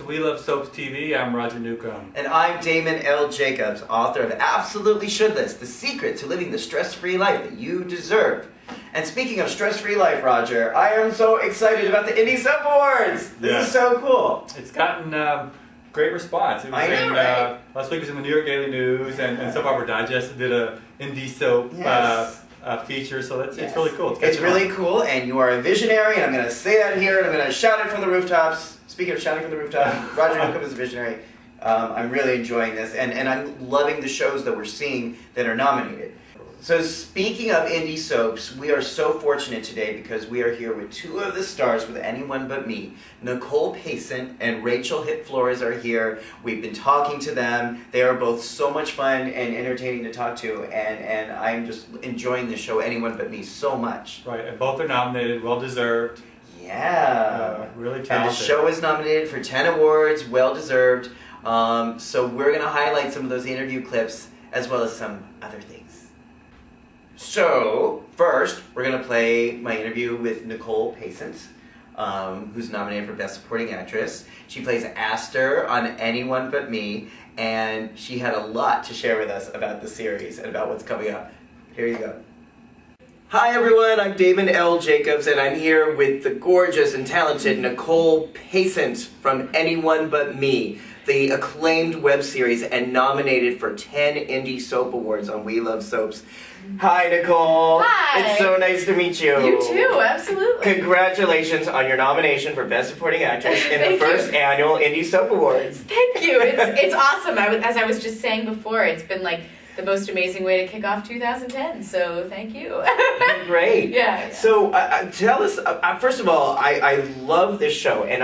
We Love Soaps TV. I'm Roger Newcomb. And I'm Damon L. Jacobs, author of Absolutely Shouldless, The Secret to Living the Stress-Free Life That You Deserve. And speaking of stress-free life, Roger, I am so excited about the Indie Soap Awards! This is so cool. It's gotten great response. It was I know, right? Last week was in the New York Daily News, and Soap Opera Digest did a Indie Soap feature, so it's really cool. It's really cool, and you are a visionary, and I'm going to say that here, and I'm going to shout it from the rooftops. Speaking of shouting from the rooftops, Roger Newcomb is a visionary. I'm really enjoying this, and I'm loving the shows that we're seeing that are nominated. So speaking of indie soaps, we are so fortunate today because we are here with two of the stars with Anyone But Me. Nicole Pacent and Rachael Hip-Flores are here. We've been talking to them. They are both so much fun and entertaining to talk to, and I'm just enjoying the show Anyone But Me so much. Right, and both are nominated, well deserved. Yeah. Really talented. And the show is nominated for 10 awards, well deserved. So we're going to highlight some of those interview clips as well as some other things. So, first, we're going to play my interview with Nicole Pacent, who's nominated for Best Supporting Actress. She plays Aster on Anyone But Me, and she had a lot to share with us about the series and about what's coming up. Here you go. Hi everyone, I'm Damon L. Jacobs, and I'm here with the gorgeous and talented Nicole Pacent from Anyone But Me, the acclaimed web series and nominated for 10 Indie Soap Awards on We Love Soaps. Hi, Nicole. Hi. It's so nice to meet you. You too, absolutely. Congratulations on your nomination for Best Supporting Actress in the first annual Indie Soap Awards. Thank you. It's awesome. As I was just saying before, it's been like the most amazing way to kick off 2010, so thank you. Great. Yeah. So tell us, first of all, I love this show, and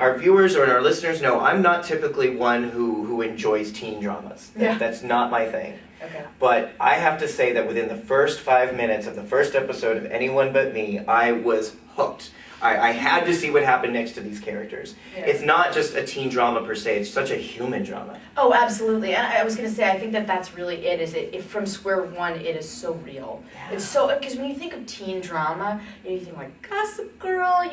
our viewers or our listeners know I'm not typically one who enjoys teen dramas. Yeah. That's not my thing. Okay. But I have to say that within the first 5 minutes of the first episode of Anyone But Me, I was hooked. I had to see what happened next to these characters. Yeah. It's not just a teen drama per se, it's such a human drama. Oh, absolutely. And I was going to say, I think that's really it, is it from square one, it is so real. Yeah. It's so, because when you think of teen drama, you think like Gossip Girl,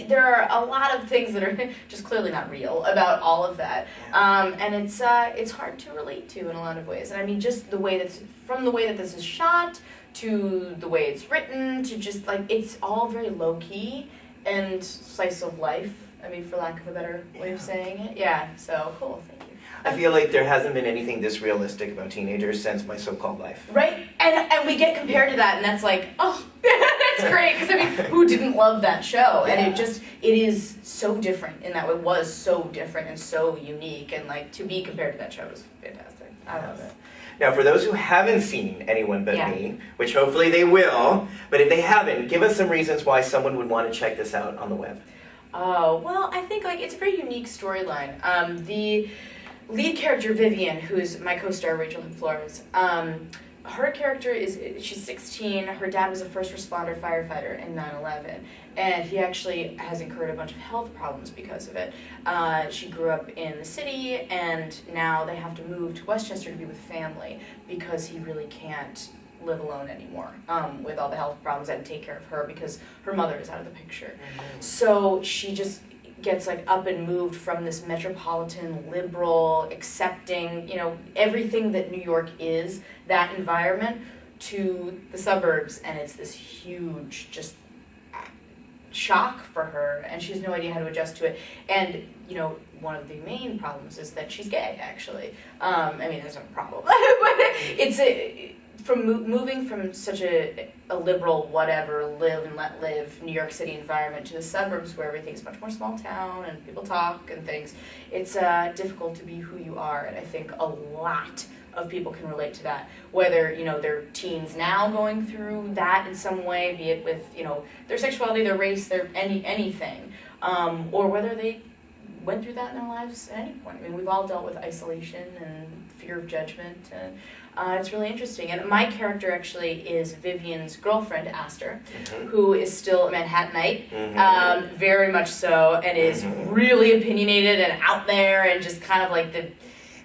there are a lot of things that are just clearly not real about all of that. And it's hard to relate to in a lot of ways. And I mean, just from the way that this is shot, to the way it's written, to just like, it's all very low-key and slice of life, I mean, for lack of a better way of saying it. Yeah, so cool, thank you. I feel like there hasn't been anything this realistic about teenagers since My So-Called Life. Right, and we get compared to that, and that's like, oh, that's great, because I mean, who didn't love that show? Yeah. And it is so different in that it was so different and so unique, and like, to be compared to that show was fantastic. I love it. Now, for those who haven't seen Anyone But Me, which hopefully they will, but if they haven't, give us some reasons why someone would want to check this out on the web. Oh, well, I think like it's a very unique storyline. The lead character, Vivian, who's my co-star, Rachael Hip-Flores, her character she's 16, her dad was a first responder firefighter in 9/11, and he actually has incurred a bunch of health problems because of it. She grew up in the city, and now they have to move to Westchester to be with family because he really can't live alone anymore with all the health problems and take care of her because her mother is out of the picture. Mm-hmm. So she just gets like up and moved from this metropolitan, liberal, accepting, everything that New York is, that environment, to the suburbs, and it's this huge just shock for her, and she has no idea how to adjust to it. And one of the main problems is that she's gay, actually. I mean, there's no problem, but it's from moving from such a liberal, whatever, live and let live New York City environment to the suburbs where everything's much more small town and people talk and things. It's difficult to be who you are, and I think a lot of people can relate to that, whether they're teens now going through that in some way, be it with their sexuality, their race, their anything, or whether they went through that in their lives at any point. I mean, we've all dealt with isolation and fear of judgment, and it's really interesting. And my very actually is Vivian's girlfriend, Aster, who is still a Manhattanite, very much so, and is really opinionated and out there, and just kind of like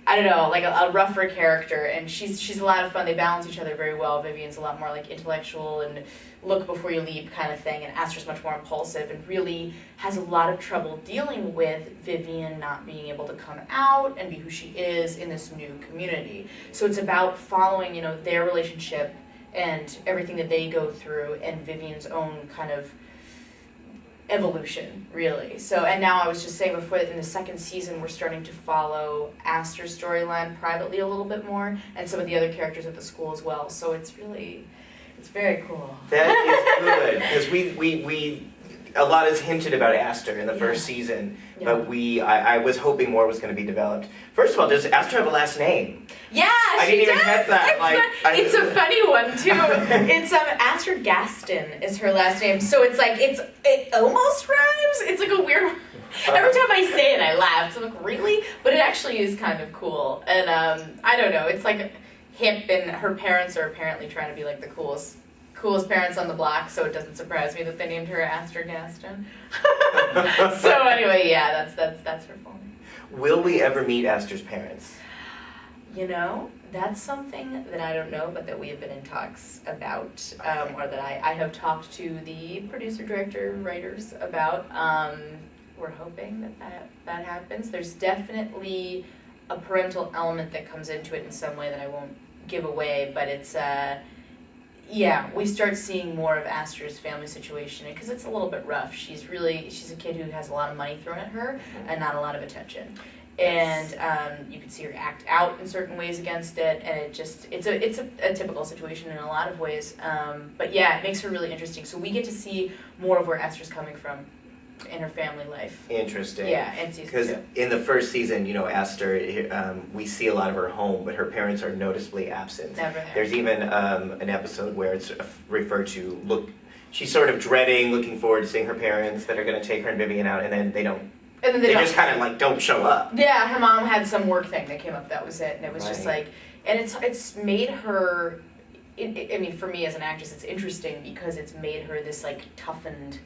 I don't know, like a rougher character, and she's a lot of fun. They balance each other very well. Vivian's a lot more like intellectual and look before you leap kind of thing, and Aster's much more impulsive and really has a lot of trouble dealing with Vivian not being able to come out and be who she is in this new community. So it's about following, you know, their relationship and everything that they go through and Vivian's own kind of evolution, really. So, and now I was just saying before that in the second season we're starting to follow Aster's storyline privately a little bit more, and some of the other characters at the school as well. So it's very cool. That is good, because we a lot is hinted about Aster in the first season, but I was hoping more was going to be developed. First of all, does Aster have a last name? Yeah, I didn't even catch that. It's a funny one too. It's Aster Gaston is her last name, so it's like it almost rhymes. It's like a weird. Every time I say it, I laugh. So I'm like, really? But it actually is kind of cool, and I don't know. It's like hip, and her parents are apparently trying to be like the coolest parents on the block, so it doesn't surprise me that they named her Aster Gaston. So anyway, yeah, that's her full name. Will we ever meet Aster's parents? You know, that's something that I don't know, but that we have been in talks about, or that I have talked to the producer, director, writers about. We're hoping that happens. There's definitely a parental element that comes into it in some way that I won't give away, but it's yeah, we start seeing more of Aster's family situation because it's a little bit rough. She's a kid who has a lot of money thrown at her and not a lot of attention. And you can see her act out in certain ways against it, and it's a typical situation in a lot of ways. But yeah, it makes her really interesting. So we get to see more of where Aster's coming from in her family life. Interesting. Yeah, and season because 2. in the first season, you know, Aster, we see a lot of her home, but her parents are noticeably absent. Never there. There's even an episode where it's referred to she's sort of dreading, looking forward to seeing her parents that are going to take her and Vivian out, and then they don't. And then they just kind of like don't show up. Yeah, her mom had some work thing that came up. That was it, and it was just like, and it's made her. I mean, for me as an actress, it's interesting because it's made her this like toughened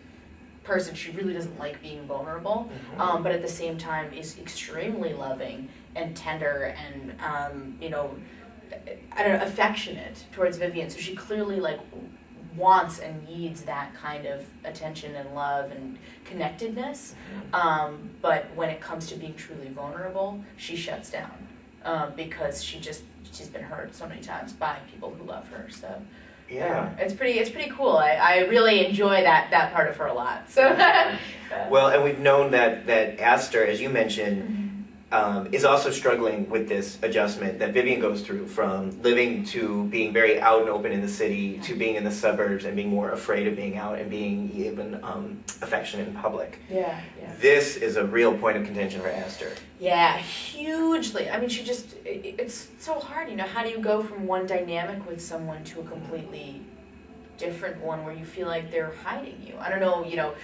person. She really doesn't like being vulnerable, but at the same time is extremely loving and tender and you know, I don't know, affectionate towards Vivian. So she clearly like wants and needs that kind of attention and love and connectedness. But when it comes to being truly vulnerable, she shuts down because she's been hurt so many times by people who love her. So. Yeah, it's pretty cool. I really enjoy that part of her a lot. So well, and we've known that Aster, as you mentioned, is also struggling with this adjustment that Vivian goes through from living to being very out and open in the city to being in the suburbs and being more afraid of being out and being even affectionate in public. Yeah. This is a real point of contention for Aster. Yeah, hugely. I mean, it's so hard, you know, how do you go from one dynamic with someone to a completely different one where you feel like they're hiding you? I don't know, you know,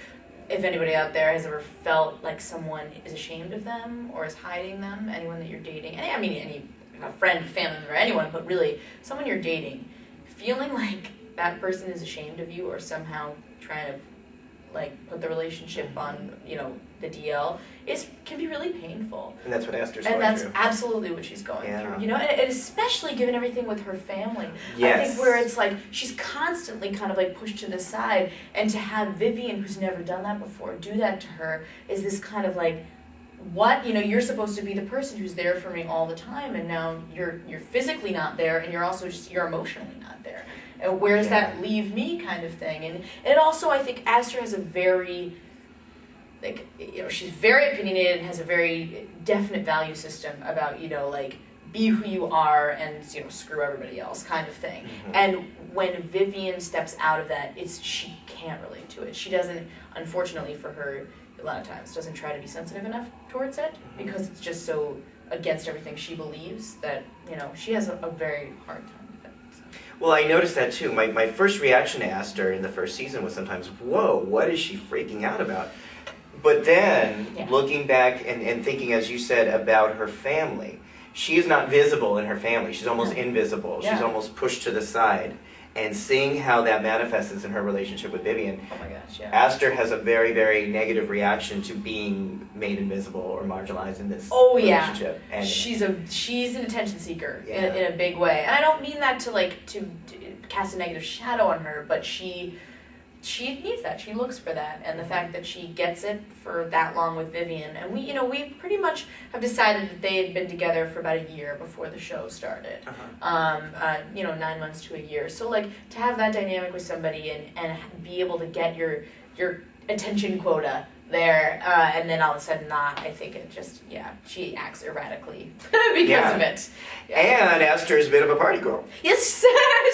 if anybody out there has ever felt like someone is ashamed of them or is hiding them, anyone that you're dating, any a friend, family member, anyone, but really someone you're dating, feeling like that person is ashamed of you or somehow trying to like put the relationship on, you know, the DL can be really painful. And that's what Aster's going through. And that's absolutely what she's going through. You know, and especially given everything with her family. Yes. I think where it's like she's constantly kind of like pushed to the side, and to have Vivian, who's never done that before, do that to her is this kind of like, what? You know, you're supposed to be the person who's there for me all the time, and now you're physically not there, and you're also you're emotionally not there. And where does that leave me, kind of thing? And it also, I think Aster has a very, like, you know, she's very opinionated and has a very definite value system about, you know, like, be who you are and, you know, screw everybody else kind of thing. And when Vivian steps out of that, she can't relate to it. She doesn't, unfortunately for her, a lot of times, doesn't try to be sensitive enough towards it because it's just so against everything she believes that, you know, she has a very hard time. Well, I noticed that too. My first reaction to Aster in the first season was sometimes, whoa, what is she freaking out about? But then, looking back and thinking, as you said, about her family, she is not visible in her family. She's almost invisible. She's almost pushed to the side. and seeing how that manifests in her relationship with Vivian. Oh my gosh, yeah. Aster has a very, very negative reaction to being made invisible or marginalized in this relationship. Yeah. And she's an attention seeker Yeah. in a big way. And I don't mean that to cast a negative shadow on her, but she needs that. She looks for that, and the fact that she gets it for that long with Vivian, and we pretty much have decided that they had been together for about a year before the show started. 9 months to a year. So like to have that dynamic with somebody and be able to get your attention quota there, and then all of a sudden not. I think it just she acts erratically because of it. Yeah. And Aster's a bit of a party girl. Yes,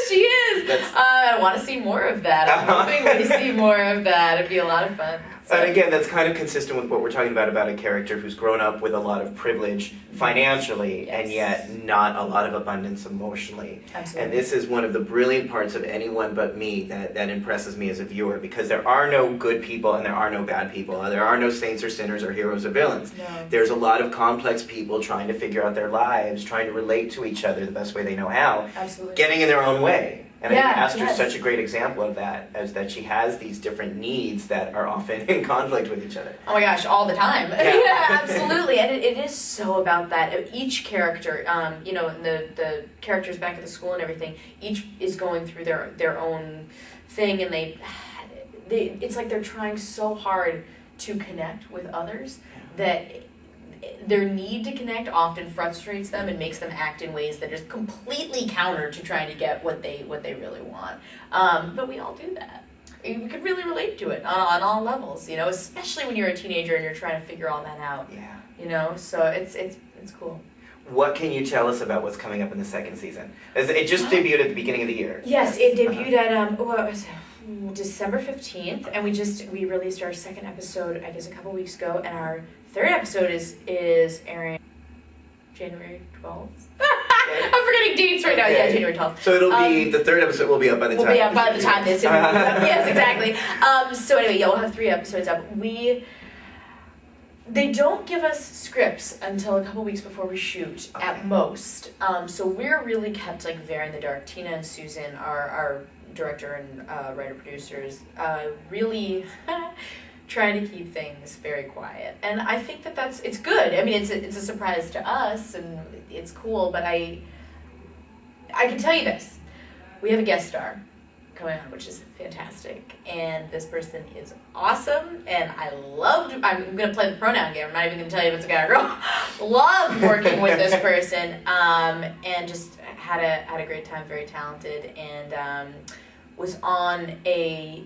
she is. I want to see more of that. I'm hoping we see more of that. It'd be a lot of fun. So. And again, that's kind of consistent with what we're talking about a character who's grown up with a lot of privilege financially, and yet not a lot of abundance emotionally. Absolutely. And this is one of the brilliant parts of Anyone But Me that impresses me as a viewer, because there are no good people and there are no bad people. There are no saints or sinners or heroes or villains. No. There's a lot of complex people trying to figure out their lives, trying to relate to each other the best way they know how, Absolutely. getting in their own way. And I think Aster's yes. such a great example of that, as that she has these different needs that are often in conflict with each other. Oh my gosh, all the time. Yeah. Absolutely. And it is so about that. Each character, the characters back at the school and everything, each is going through their own thing, and they it's like they're trying so hard to connect with others that their need to connect often frustrates them and makes them act in ways that are completely counter to trying to get what they really want. But we all do that. We could really relate to it on all levels, especially when you're a teenager and you're trying to figure all that out. Yeah. So it's cool. What can you tell us about what's coming up in the second season? It just debuted at the beginning of the year. Yes, it debuted at what was it? December 15th, and we released our second episode, I guess, a couple weeks ago, and our third episode is airing January 12th. I'm forgetting dates right now. Okay. Yeah, January 12th. So it'll be, the third episode will be up by the time. Will be up by the time this interview is up. Yes, exactly. So anyway, we'll have 3 episodes up. They don't give us scripts until a couple weeks before we shoot, at most. So we're really kept very in the dark. Tina and Susan, our director and writer-producers, really trying to keep things very quiet. And I think it's good. I mean, it's a surprise to us, and it's cool, but I can tell you this. We have a guest star coming on, which is fantastic, and this person is awesome, and I'm going to play the pronoun game. I'm not even going to tell you if it's a guy or girl. Loved working with this person, and just had a great time, very talented, and was on a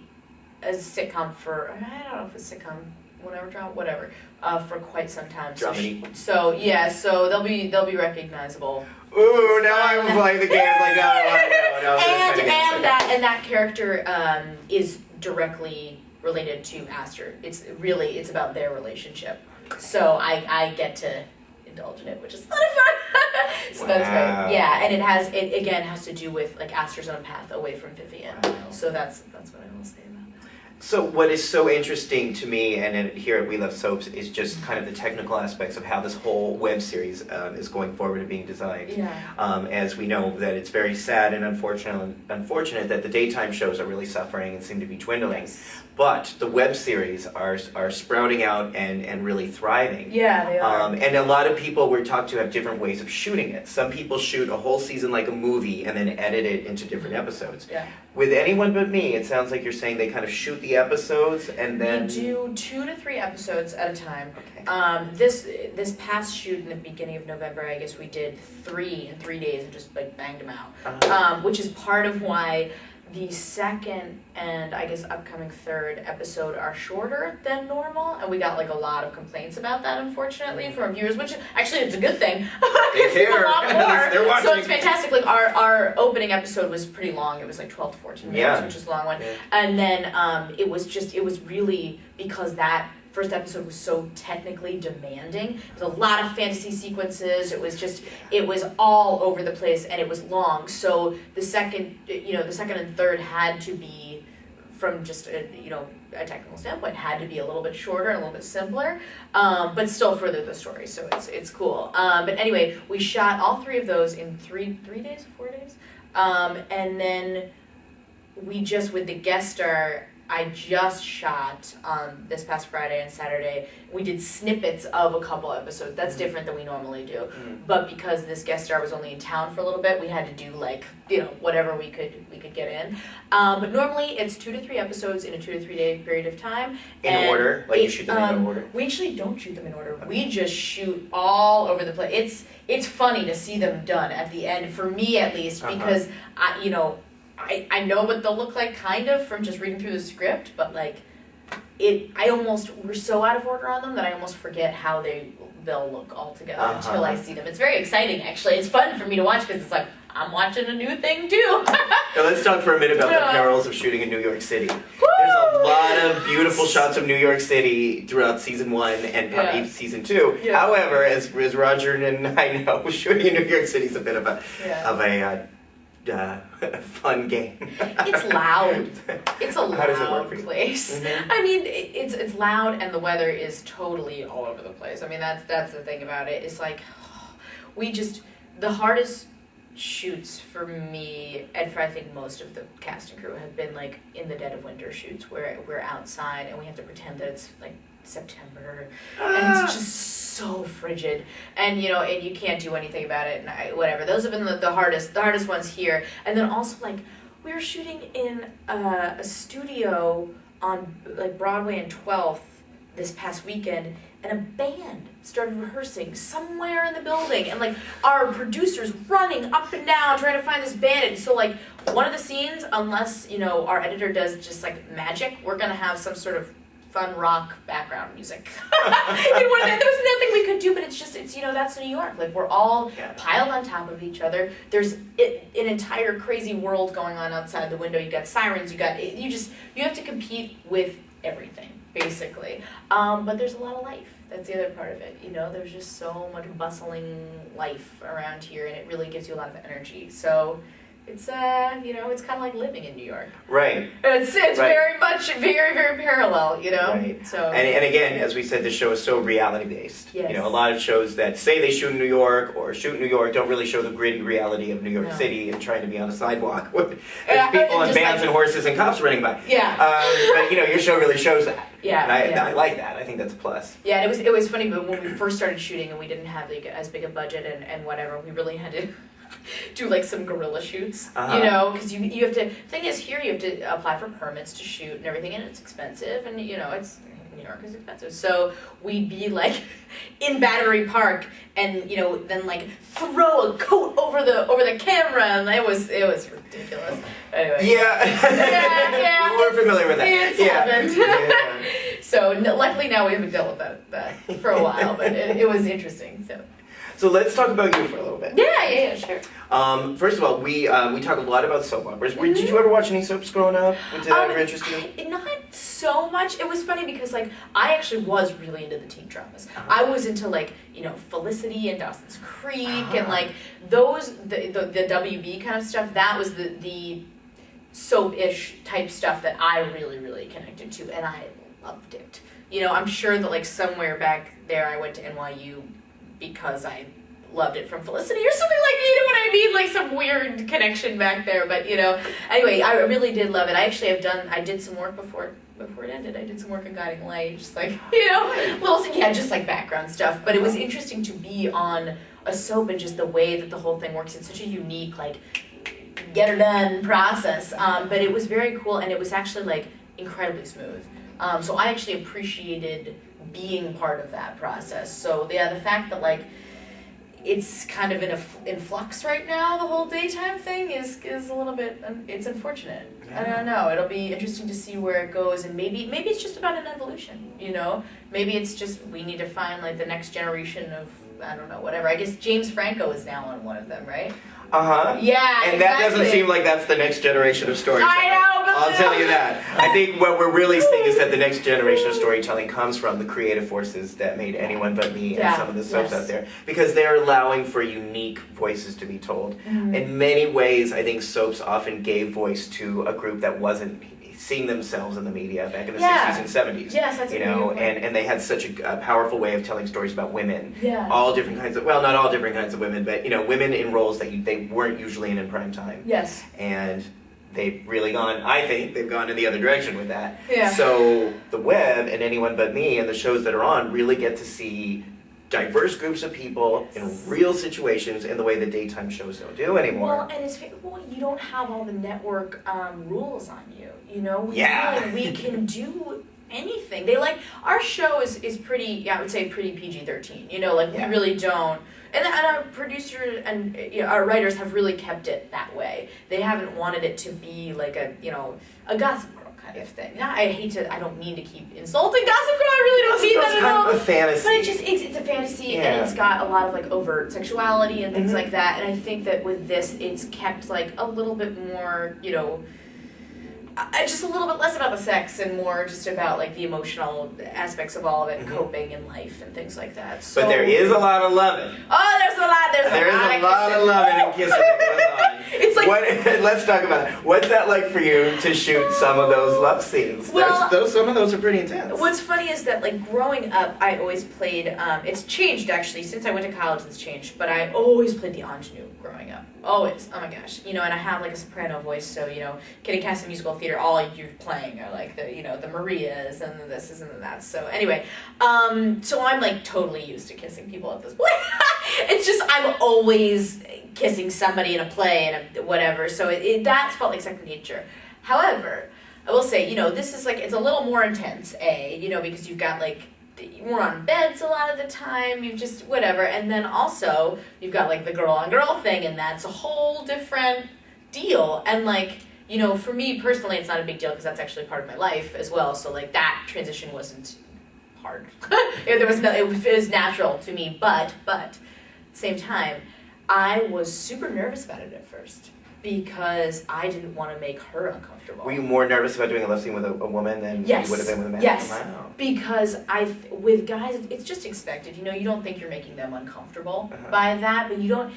sitcom for, I don't know if it's sitcom, whatever, for quite some time. Dramedy. So they'll be recognizable. Ooh, now I'm playing the game no. And that character is directly related to Aster. It's about their relationship. So I get to indulge in it, which is a lot of fun. So that's great. Yeah, and it again has to do with Aster's own path away from Vivian. Wow. So that's what I will say about that. So what is so interesting to me, and here at We Love Soaps, is just kind of the technical aspects of how this whole web series is going forward and being designed. Yeah. As we know that it's very sad and unfortunate that the daytime shows are really suffering and seem to be dwindling. Yes. But the web series are sprouting out and really thriving. Yeah, they are. And a lot of people we're talked to have different ways of shooting it. Some people shoot a whole season like a movie and then edit it into different episodes. Yeah. With Anyone But Me, it sounds like you're saying they kind of shoot the episodes and then... We do 2 to 3 episodes at a time. Okay. This past shoot in the beginning of November, I guess we did 3 in 3 days and just banged them out. Which is part of why the second and I guess upcoming third episode are shorter than normal, and we got a lot of complaints about that, unfortunately, from viewers, which actually it's a good thing. They care. A lot more. They're watching. So it's fantastic. Our opening episode was pretty long. It was 12 to 14 minutes, which is a long one. Yeah. And then it was really because that first episode was so technically demanding. There was a lot of fantasy sequences. It was all over the place, and it was long. So the second and third had to be, from just a technical standpoint, had to be a little bit shorter and a little bit simpler, but still further the story. So it's cool. But anyway, we shot all 3 of those in 3 days, 4 days, and then we just, with the guest star, I just shot this past Friday and Saturday. We did snippets of a couple episodes. That's different than we normally do. But because this guest star was only in town for a little bit, we had to do like, whatever we could get in. But normally it's 2 to 3 episodes in a 2 to 3 day period of time. In order? Like you shoot them in order? We actually don't shoot them in order. Okay. We just shoot all over the place. It's funny to see them done at the end, for me at least, because I know what they'll look like kind of from just reading through the script, but like we're so out of order on them that I almost forget how they'll look all together until I see them. It's very exciting actually. It's fun for me to watch because it's like I'm watching a new thing too. Now let's talk for a minute about the perils of shooting in New York City. There's a lot of beautiful shots of New York City throughout season 1 and probably season 2. Yeah. However, as Roger and I know, shooting in New York City is a bit of a fun game. It's loud. It's a loud place. Mm-hmm. I mean, it's loud, and the weather is totally all over the place. I mean, that's the thing about it. It's like the hardest shoots for me, and for I think most of the cast and crew, have been like in the dead of winter shoots where we're outside and we have to pretend that it's like September, and it's just so frigid, and and you can't do anything about it, and whatever. Those have been the hardest ones here. And then also like we were shooting in a studio on like Broadway and 12th this past weekend, and a band started rehearsing somewhere in the building, and like our producers running up and down trying to find this band. And so like one of the scenes, unless our editor does just like magic, we're gonna have some sort of fun rock background music. There was nothing we could do, but it's that's New York. Like we're all piled on top of each other. There's an entire crazy world going on outside the window. You got sirens. You have to compete with everything basically. But there's a lot of life. That's the other part of it. There's just so much bustling life around here, and it really gives you a lot of energy. So it's it's kind of like living in New York. Right. It's very much very parallel, Right. So and again, as we said, this show is so reality based. Yes. A lot of shows that say they shoot in New York or shoot in New York don't really show the gritty reality of New York City and trying to be on a sidewalk with people and bands and horses and cops running by. Yeah. But your show really shows that. Yeah. And I like that. I think that's a plus. Yeah, and it was funny, but when we first started shooting and we didn't have like as big a budget and whatever, we really had to do like some guerrilla shoots, because you have to. Thing is, here you have to apply for permits to shoot and everything, and it's expensive, and it's New York is expensive. So we'd be like in Battery Park, and then like throw a coat over the camera, and it was ridiculous. Anyway. Yeah. We're familiar with that. It's happened. So luckily now we haven't dealt with that for a while, but it was interesting. So let's talk about you for a little bit. Yeah, sure. First of all, we talk a lot about soap operas. Did you ever watch any soaps growing up? Did that ever interest you? Not so much. It was funny because like I actually was really into the teen dramas. I was into like Felicity and Dawson's Creek and like those the WB kind of stuff. That was the soap-ish type stuff that I really, really connected to, and I loved it. I'm sure that like somewhere back there I went to NYU because I loved it from Felicity or something like, what I mean? Like some weird connection back there. But, anyway, I really did love it. I actually I did some work before it ended. I did some work in Guiding Light, just like, just like background stuff. But it was interesting to be on a soap and just the way that the whole thing works. It's such a unique, like, get her done process. But it was very cool, and it was actually, like, incredibly smooth. So I actually appreciated being part of that process. So the fact that like it's kind of in flux right now, the whole daytime thing is a little bit, it's unfortunate. I don't know. It'll be interesting to see where it goes, and maybe it's just about an evolution. Maybe it's just we need to find like the next generation of, I don't know, whatever. I guess James Franco is now on one of them, right? Yeah, and that doesn't seem like that's the next generation of storytelling. I know, but I'll tell you that. I think what we're really seeing is that the next generation of storytelling comes from the creative forces that made Anyone But Me and some of the soaps out there, because they're allowing for unique voices to be told. Mm-hmm. In many ways, I think soaps often gave voice to a group that wasn't seeing themselves in the media back in the 60s and 70s. Yes, that's and they had such a powerful way of telling stories about women. Yeah. All different kinds of, well, not all different kinds of women, but women in roles that they weren't usually in prime time. Yes. And they've really gone, I think, they've gone in the other direction with that. Yeah. So the web and Anyone But Me and the shows that are on really get to see diverse groups of people in real situations in the way that daytime shows don't do anymore. Well, and you don't have all the network rules on you. You know, we can do anything. They our show is pretty. I would say pretty PG-13. You know, we really don't. And our producer and our writers have really kept it that way. They haven't wanted it to be like a Gossip Girl kind of thing. Now, I don't mean to keep insulting Gossip Girl. I really don't mean that at all. It's kind of a fantasy. But it's a fantasy, and it's got a lot of overt sexuality and things like that. And I think that with this, it's kept a little bit more, just a little bit less about the sex and more just about the emotional aspects of all of it, and coping in life and things like that. So, but there is a lot of loving. Oh, there's a lot of loving and kissing that goes on. It's let's talk about it. What's that like for you to shoot some of those love scenes? Well, some of those are pretty intense. What's funny is that growing up, I always played. It's changed actually since I went to college. It's changed, but I always played the ingenue growing up. Always. Oh my gosh. And I have a soprano voice, so getting cast in musical theater, all you're playing are the Marias and the this and the that. So anyway, so I'm totally used to kissing people at this point. It's just I'm always kissing somebody in a play and whatever. So that's felt like second nature. However, I will say, this is it's a little more intense, because you've got we're on beds a lot of the time, you've just whatever, and then also you've got the girl on girl thing, and that's a whole different deal. And for me personally, it's not a big deal because that's actually part of my life as well. So that transition wasn't hard. It was natural to me, but at the same time, I was super nervous about it at first because I didn't want to make her uncomfortable. Were you more nervous about doing a love scene with a woman than you would have been with a man? Yes. Wow. Because with guys, it's just expected. You don't think you're making them uncomfortable by that, but you don't.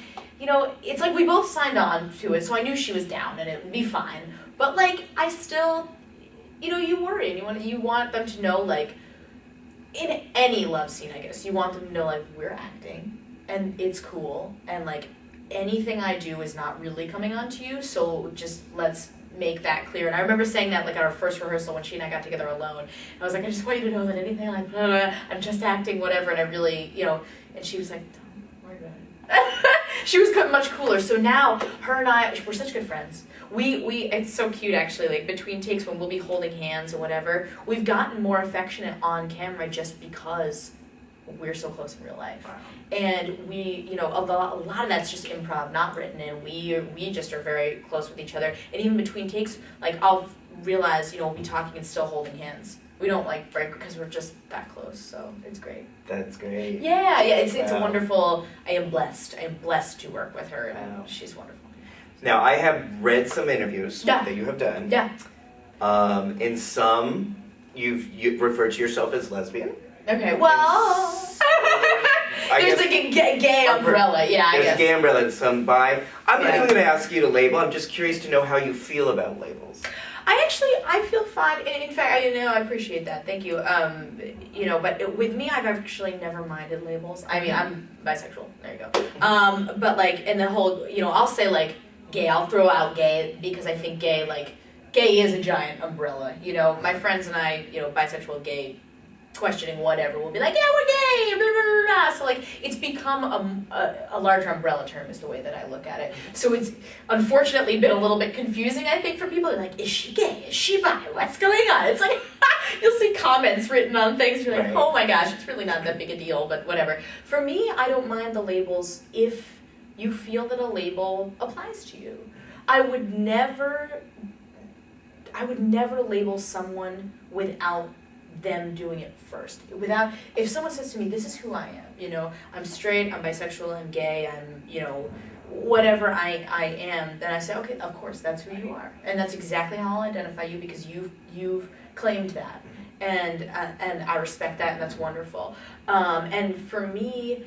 It's we both signed on to it, so I knew she was down and it would be fine. But I still, you worry. You want them to know in any love scene, I guess you want them to know we're acting and it's cool and anything I do is not really coming onto you, so just let's make that clear. And I remember saying that at our first rehearsal when she and I got together alone. I was I just want you to know that anything blah, blah, blah, I'm just acting, whatever, and I really, and she was don't worry about it. She was much cooler. So now her and I, we're such good friends. We it's so cute actually, between takes when we'll be holding hands or whatever, we've gotten more affectionate on camera just because we're so close in real life. Wow. And we, a lot of that's just improv, not written, and we just are very close with each other. And even between takes, I'll realize, we'll be talking and still holding hands. We don't break because we're just that close, so it's great. That's great. Yeah, it's a wonderful, I am blessed to work with her, and she's wonderful. Now, I have read some interviews that you have done. Yeah. In some, you've referred to yourself as lesbian. Okay, well, there's a gay umbrella, yeah, I guess. There's a gay umbrella and some bi. I'm not even going to ask you to label. I'm just curious to know how you feel about labels. I feel fine. In fact, I appreciate that. Thank you. But with me, I've actually never minded labels. I mean, I'm bisexual. There you go. But in the whole, I'll say gay. I'll throw out gay because I think gay is a giant umbrella. My friends and I, bisexual, gay, questioning whatever, we'll be yeah, we're gay, blah, blah, blah, blah. So it's become a larger umbrella term is the way that I look at it. So it's unfortunately been a little bit confusing, I think, for people. They're is she gay? Is she bi? What's going on? It's you'll see comments written on things, you're right. Oh my gosh, it's really not that big a deal, but whatever. For me, I don't mind the labels if you feel that a label applies to you. I would never label someone without them doing it first. If someone says to me, this is who I am, I'm straight, I'm bisexual, I'm gay, I'm, whatever I am, then I say, okay, of course, that's who you are. And that's exactly how I'll identify you because you've claimed that. And I respect that, and that's wonderful. And for me,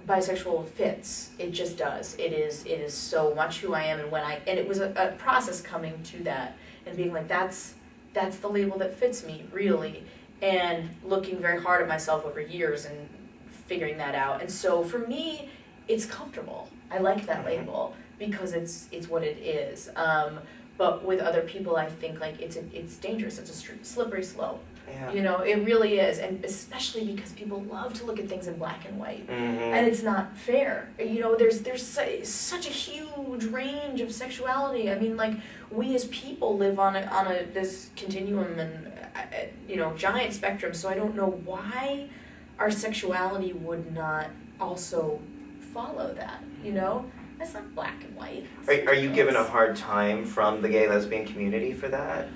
bisexual fits. It just does. It is so much who I am, and it was a process coming to that and being that's the label that fits me, really. And looking very hard at myself over years and figuring that out. And so for me, it's comfortable. I like that label because it's what it is. but with other people, I think like it's dangerous. It's a slippery slope. Yeah. You know, it really is, and especially because people love to look at things in black and white, and it's not fair. You know, there's such a huge range of sexuality. I mean, like we as people live on this continuum and you know, giant spectrum. So I don't know why our sexuality would not also follow that. You know, it's not black and white. Are you given a hard time from the gay lesbian community for that?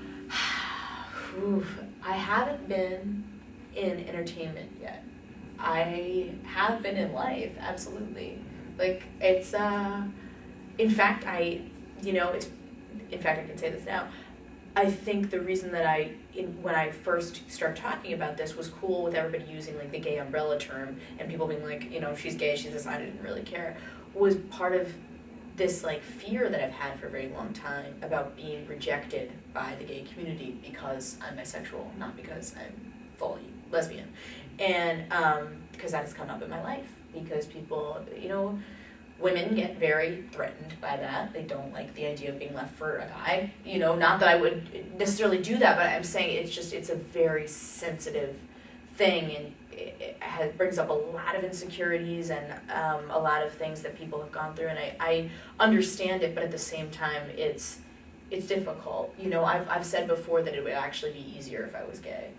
Oof. I haven't been in entertainment yet. I have been in life, absolutely. Like it's in fact I can say this now. I think the reason that when I first started talking about this was cool with everybody using like the gay umbrella term and people being like, you know, if she's gay, she's this, I didn't really care, was part of this like fear that I've had for a very long time about being rejected by the gay community because I'm bisexual, not because I'm fully lesbian. And because that has come up in my life, because people, you know, women get very threatened by that. They don't like the idea of being left for a guy. You know, not that I would necessarily do that, but I'm saying it's a very sensitive thing, and it brings up a lot of insecurities and a lot of things that people have gone through, and I understand it, but at the same time, it's difficult. You know, I've said before that it would actually be easier if I was gay,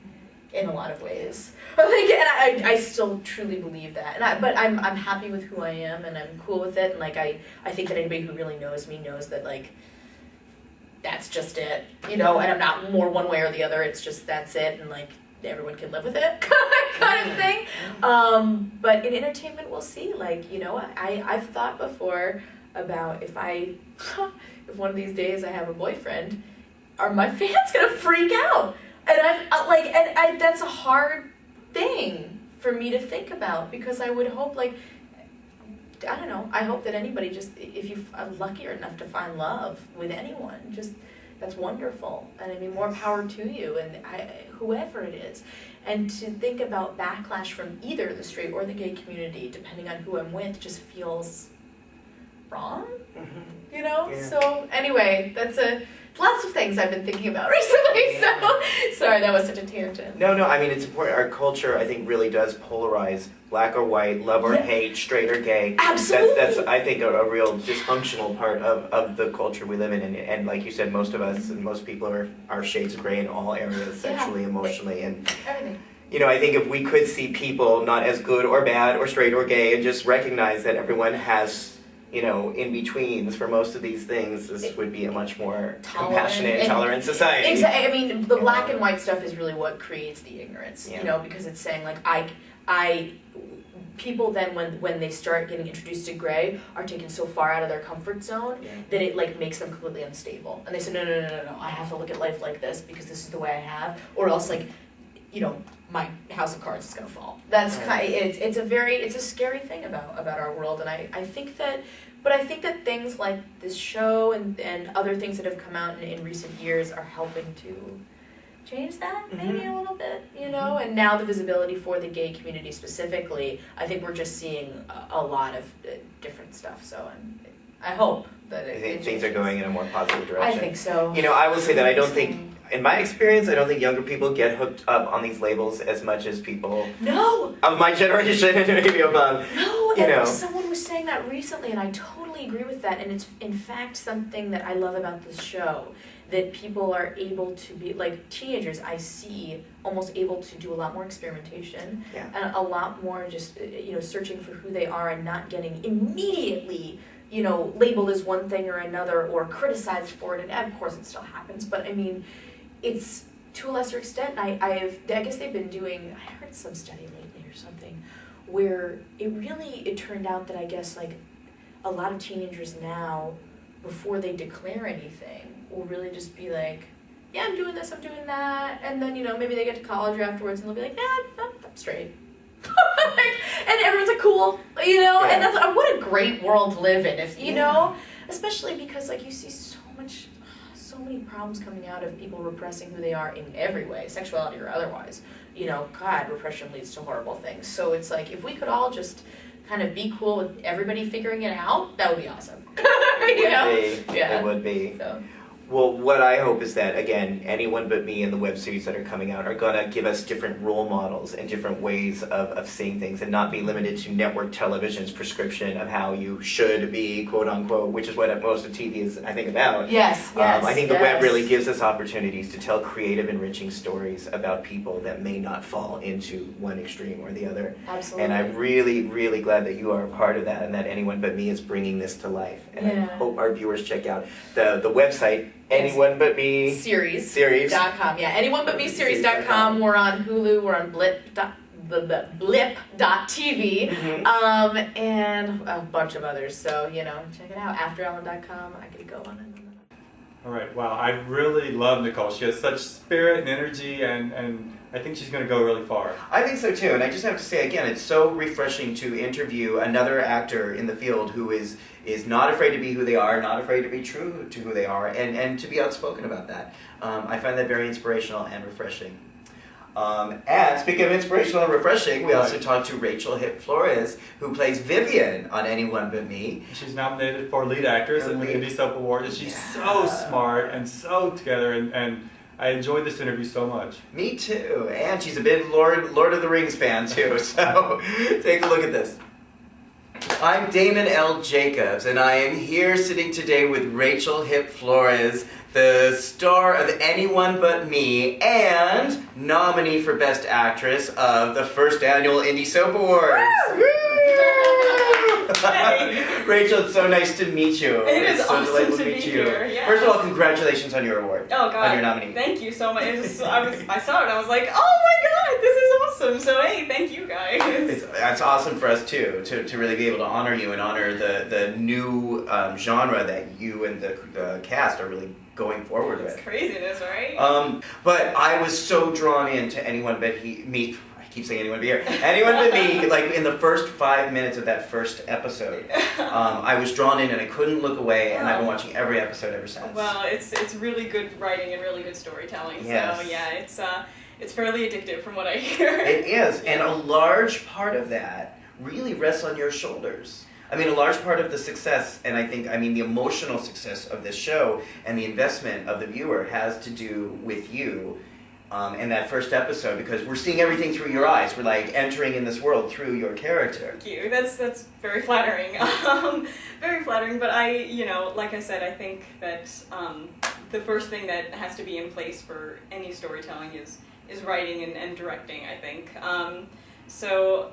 in a lot of ways. Like, and I still truly believe that, but I'm happy with who I am, and I'm cool with it, and like I think that anybody who really knows me knows that like that's just it, you know, and I'm not more one way or the other. It's just that's it, and like everyone can live with it kind of thing. But in entertainment, we'll see. Like, you know, I've thought before about if one of these days I have a boyfriend, are my fans gonna freak out? And I that's a hard thing for me to think about, because I would hope, like, I don't know, I hope that anybody just, if you are lucky enough to find love with anyone, just, that's wonderful. And I mean, more power to you, and whoever it is. And to think about backlash from either the straight or the gay community, depending on who I'm with, just feels wrong, you know? Yeah. So anyway, that's lots of things I've been thinking about recently, so sorry, that was such a tangent. No, I mean, it's important. Our culture, I think, really does polarize black or white, love or hate, straight or gay. Absolutely. That's I think, a real dysfunctional part of the culture we live in. And like you said, most of us and most people are shades of gray in all areas, sexually, emotionally, and Everything. you know, I think if we could see people not as good or bad or straight or gay and just recognize that everyone has, you know, in-betweens for most of these things, this would be a much more compassionate and tolerant society. Exactly. I mean, the black and white stuff is really what creates the ignorance, you know, because it's saying, like, people then, when they start getting introduced to gray, are taken so far out of their comfort zone that it, like, makes them completely unstable. And they say, no, I have to look at life like this because this is the way I have, or else, like, you know, my house of cards is gonna fall. That's kind of, it's a scary thing about our world, and I think that things like this show and other things that have come out in recent years are helping to change that maybe a little bit, you know. And now the visibility for the gay community specifically, I think we're just seeing a lot of different stuff. So I hope that I think things are going in a more positive direction. I think so. You know, I will say that I don't think, in my experience, I don't think younger people get hooked up on these labels as much as people of my generation and maybe above. No, you know. Someone was saying that recently, and I totally agree with that. And it's, in fact, something that I love about this show, that people are able to be, like, teenagers, I see, almost able to do a lot more experimentation, and a lot more just, you know, searching for who they are and not getting immediately, you know, labeled as one thing or another or criticized for it. And of course it still happens, but I mean, it's to a lesser extent. I guess they've been doing, I heard some study lately or something, where it turned out that I guess, like, a lot of teenagers now, before they declare anything, will really just be like, yeah, I'm doing this, I'm doing that, and then, you know, maybe they get to college afterwards and they'll be like, yeah, I'm straight. And everyone's like, cool, you know, and that's, what a great world to live in, if you know, especially because, like, you see so many problems coming out of people repressing who they are in every way, sexuality or otherwise. You know, God, repression leads to horrible things. So it's like, if we could all just kind of be cool with everybody figuring it out, that would be awesome. It would be. Yeah. It would be. So. Well, what I hope is that, again, Anyone But Me and the web series that are coming out are going to give us different role models and different ways of seeing things, and not be limited to network television's prescription of how you should be, quote unquote, which is what most of TV is, I think, about. Yes, yes. I think the web really gives us opportunities to tell creative, enriching stories about people that may not fall into one extreme or the other. Absolutely. And I'm really, really glad that you are a part of that, and that Anyone But Me is bringing this to life. And I hope our viewers check out the website, Anyone But Me Series.com. Yeah, AnyoneButMeSeries.com. We're on Hulu. We're on Blip.tv, and a bunch of others. So, check it out. AfterEllen.com. I could go on and on. All right. Wow. I really love Nicole. She has such spirit and energy, and I think she's going to go really far. I think so too, and I just have to say again, it's so refreshing to interview another actor in the field who is not afraid to be who they are, not afraid to be true to who they are, and to be outspoken about that. I find that very inspirational and refreshing. And speaking of inspirational and refreshing, we also talked to Rachael Hip-Flores, who plays Vivian on Anyone But Me. She's nominated for lead actress at the Indie Soap Awards, and she's so smart and so together, and I enjoyed this interview so much. Me too, and she's a big Lord of the Rings fan too, so take a look at this. I'm Damon L. Jacobs, and I am here sitting today with Rachael Hip-Flores, the star of Anyone But Me, and nominee for Best Actress of the first annual Indie Soap Awards. Woo! Hey. Rachael, it's so nice to meet you. It's so awesome delightful to meet be you. here. Yeah. First of all, congratulations on your award. Oh God! On your nominee. Thank you so much. I saw it and I was like, oh my God, this is awesome. So hey, thank you guys. It's awesome for us too to really be able to honor you and honor the new genre that you and the cast are really going forward with. It's craziness, right? But I was so drawn into Anyone But Me. I keep saying Anyone But Here. Anyone But Me. Like in the first 5 minutes of that first episode, I was drawn in and I couldn't look away. And I've been watching every episode ever since. Well, it's really good writing and really good storytelling. Yes. So yeah, it's fairly addictive from what I hear. It is, and a large part of that really rests on your shoulders. I mean, a large part of the success, and the emotional success of this show and the investment of the viewer has to do with you in that first episode, because we're seeing everything through your eyes. We're like entering in this world through your character. Thank you. That's very flattering. Very flattering. But like I said, I think that the first thing that has to be in place for any storytelling is writing and directing, I think. So.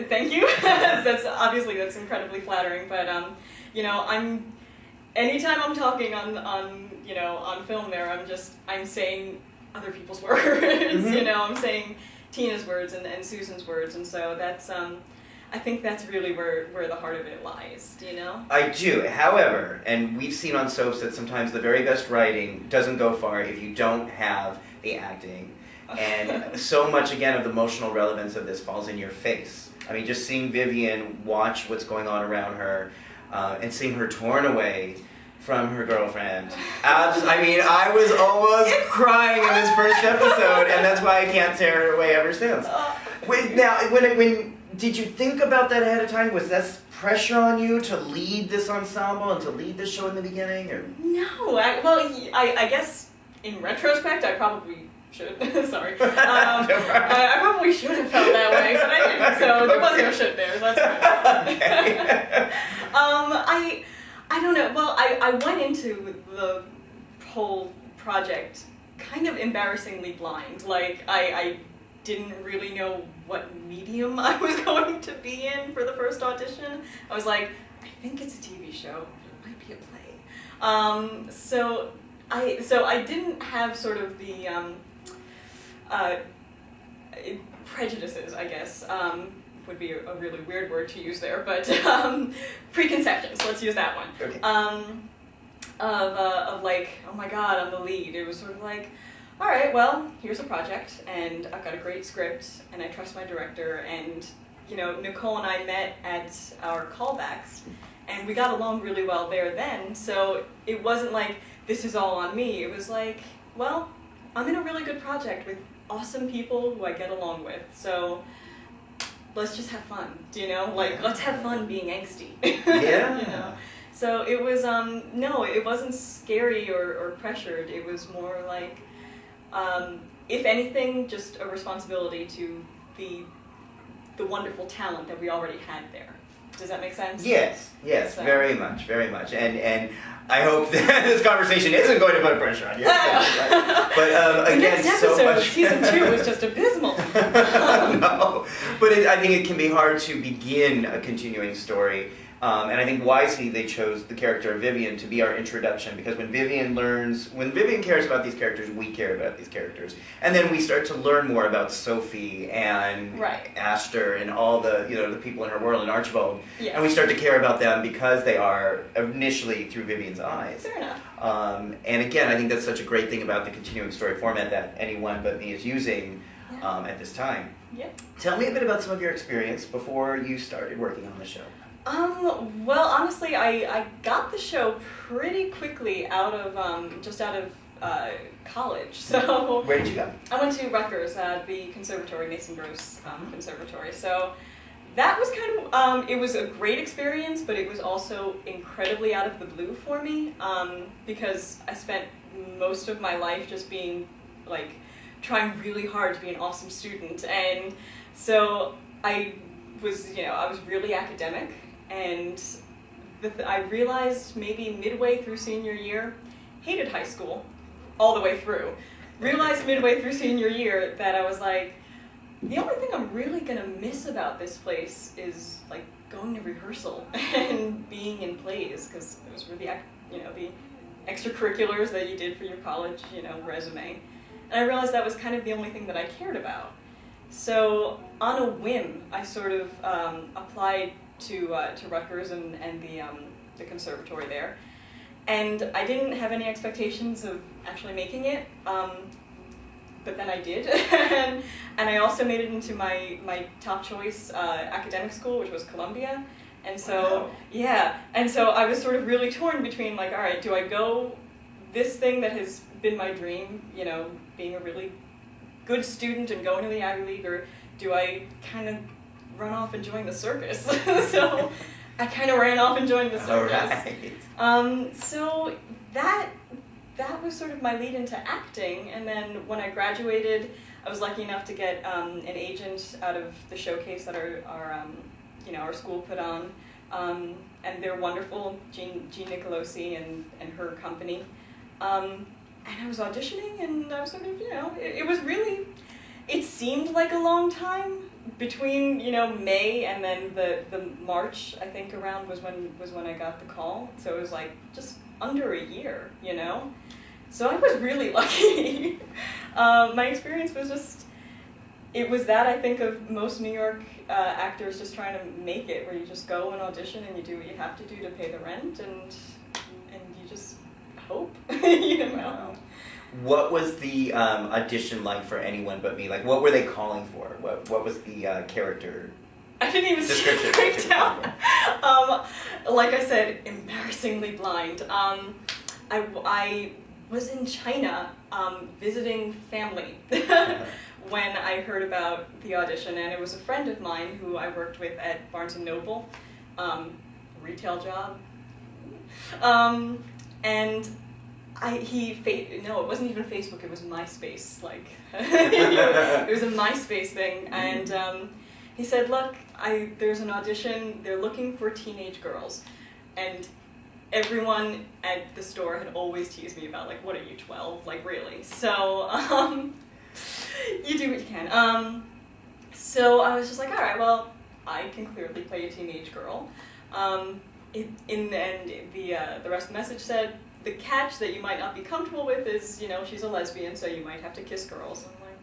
Thank you. That's incredibly flattering. But anytime I'm talking on film, I'm saying other people's words. I'm saying Tina's words and Susan's words, and so that's I think that's really where the heart of it lies. Do you know? I do. However, and we've seen on soaps that sometimes the very best writing doesn't go far if you don't have the acting. And so much, again, of the emotional relevance of this falls in your face. I mean, just seeing Vivian watch what's going on around her and seeing her torn away from her girlfriend. I was almost crying in this first episode, and that's why I can't tear her away ever since. Wait, now, when did you think about that ahead of time? Was that pressure on you to lead this ensemble and to lead this show in the beginning? Or? No. I guess in retrospect, I probably should. Sorry. I probably should have felt that way, but I didn't, so there was no should there, so that's fine. Okay. I don't know. Well, I went into the whole project kind of embarrassingly blind. Like, I didn't really know what medium I was going to be in for the first audition. I was like, I think it's a TV show, but it might be a play. So I didn't have sort of the prejudices, I guess, would be a really weird word to use there, but preconceptions, let's use that one. Okay. Of like, oh my God, I'm the lead. It was sort of like, all right, well, here's a project, and I've got a great script, and I trust my director, and, Nicole and I met at our callbacks, and we got along really well there then, so it wasn't like, this is all on me. It was like, well, I'm in a really good project with awesome people who I get along with, so let's just have fun, Like, let's have fun being angsty. Yeah. So it was, no, it wasn't scary or pressured. It was more like, if anything, just a responsibility to the wonderful talent that we already had there. Does that make sense? Yes, So- very much. And I hope that this conversation isn't going to put pressure on you. But The again, next so episode, much. season 2, was just abysmal. No, but I think it can be hard to begin a continuing story. And I think wisely they chose the character of Vivian to be our introduction, because when Vivian cares about these characters, we care about these characters. And then we start to learn more about Sophie and Right. Aster and all the people in her world, and Archibald. Yes. And we start to care about them because they are initially through Vivian's eyes. Fair enough. And again, I think that's such a great thing about the continuing story format that Anyone But Me is using at this time. Yeah. Tell me a bit about some of your experience before you started working on the show. Well, honestly, I got the show pretty quickly out of college. So Where did you go? I went to Rutgers, the conservatory, Mason Gross Conservatory. So that was kind of, it was a great experience, but it was also incredibly out of the blue for me, because I spent most of my life just being, like, trying really hard to be an awesome student. And so I was really academic, and I realized maybe midway through senior year, hated high school all the way through. Realized midway through senior year that I was like, the only thing I'm really gonna miss about this place is like going to rehearsal and being in plays, because it was really, the extracurriculars that you did for your college, resume. And I realized that was kind of the only thing that I cared about. So on a whim, I sort of applied to Rutgers and the conservatory there, and I didn't have any expectations of actually making it, but then I did, and I also made it into my top choice academic school, which was Columbia, and so and so I was sort of really torn between, like, all right, do I go this thing that has been my dream, being a really good student and going to the Ivy League, or do I kind of run off and join the circus? So I kind of ran off and joined the circus. Right. So that was sort of my lead into acting, and then when I graduated, I was lucky enough to get an agent out of the showcase that our school put on, and they're wonderful, Jean Nicolosi and her company. And I was auditioning, and I was sort of, it was really, it seemed like a long time between, May and then the March, I think, around was when I got the call. So it was like just under a year, So I was really lucky. My experience was just, it was that, I think, of most New York actors just trying to make it, where you just go and audition and you do what you have to do to pay the rent, and you just hope, Wow. What was the audition like for Anyone But Me? Like, what were they calling for? What was the character I didn't even see description? the breakdown. Like I said, embarrassingly blind. I was in China visiting family when I heard about the audition, and it was a friend of mine who I worked with at Barnes & Noble, retail job, and it wasn't even Facebook, it was MySpace, like, it was a MySpace thing, and he said, look, there's an audition, they're looking for teenage girls, and everyone at the store had always teased me about, like, what are you, 12? Like, really? So, you do what you can. So I was just like, all right, well, I can clearly play a teenage girl. In the end, the rest of the message said, the catch that you might not be comfortable with is, she's a lesbian, so you might have to kiss girls. And I'm like,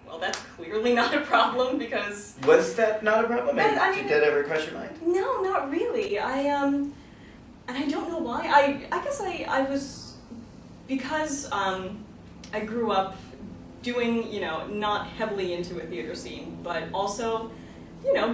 well, that's clearly not a problem, because... Was that not a problem? Did that ever cross your mind? No, not really. And I don't know why. I guess I was, because I grew up doing, not heavily into a theater scene, but also,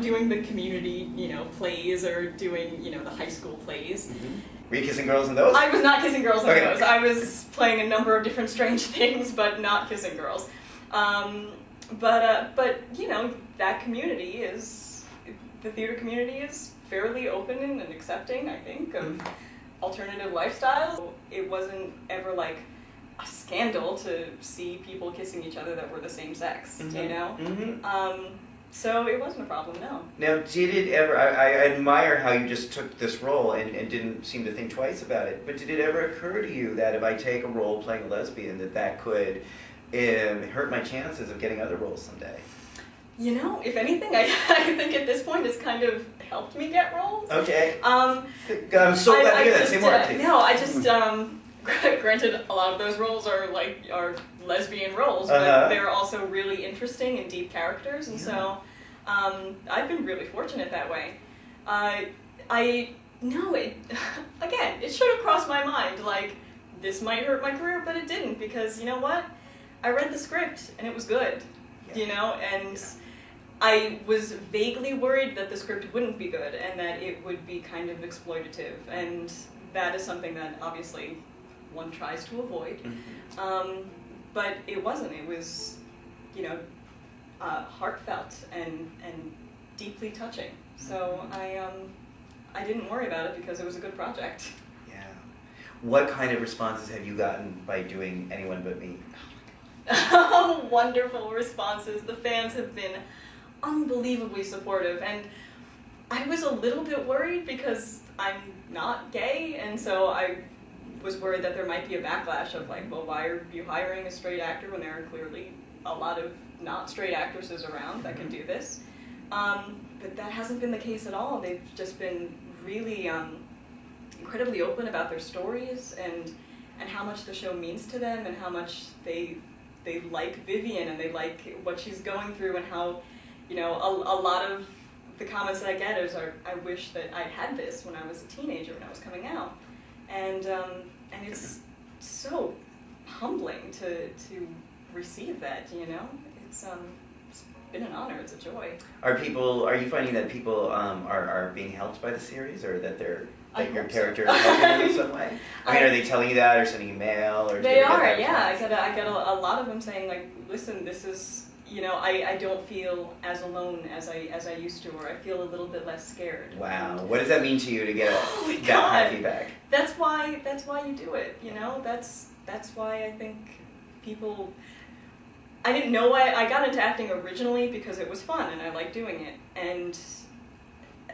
doing the community, plays, or doing, the high school plays. Mm-hmm. Were you kissing girls in those? I was not kissing girls in Okay. those. I was playing a number of different strange things, but not kissing girls. But that community the theater community is fairly open and accepting, I think, of alternative lifestyle. It wasn't ever like a scandal to see people kissing each other that were the same sex, you know? So it wasn't a problem, no. Now, did it ever, I admire how you just took this role and didn't seem to think twice about it, but did it ever occur to you that if I take a role playing a lesbian, that could hurt my chances of getting other roles someday? You know, if anything, I think at this point it's kind of helped me get roles. Okay. I'm so glad to hear that. Say more, please. No, I just, granted, a lot of those roles are lesbian roles, but they're also really interesting and deep characters, and so I've been really fortunate that way. It should have crossed my mind, like, this might hurt my career, but it didn't, because you know what? I read the script and it was good, you know, and I was vaguely worried that the script wouldn't be good and that it would be kind of exploitative, and that is something that obviously one tries to avoid. But it wasn't. It was, you know, heartfelt and deeply touching. So I didn't worry about it because it was a good project. Yeah. What kind of responses have you gotten by doing Anyone But Me? Wonderful responses. The fans have been unbelievably supportive, and I was a little bit worried because I'm not gay, and so I was worried that there might be a backlash of like, well, why are you hiring a straight actor when there are clearly a lot of not straight actresses around that can do this? But that hasn't been the case at all. They've just been really incredibly open about their stories and how much the show means to them and how much they like Vivian and they like what she's going through, and how, you know, a lot of the comments that I get is, I wish that I'd had this when I was a teenager, when I was coming out. And it's so humbling to receive that, you know? It's been an honor, it's a joy. Are you finding that people are being helped by the series, or that your character is helping you in some way? I mean, are they telling you that, or sending you mail, or? They are, yeah. I get a lot of them saying, like, listen, this is, you know, I don't feel as alone as I used to, or I feel a little bit less scared. Wow, what does that mean to you to get that kind of feedback? That's why you do it, you know. That's why I think people. I didn't know why I got into acting originally because it was fun and I liked doing it, and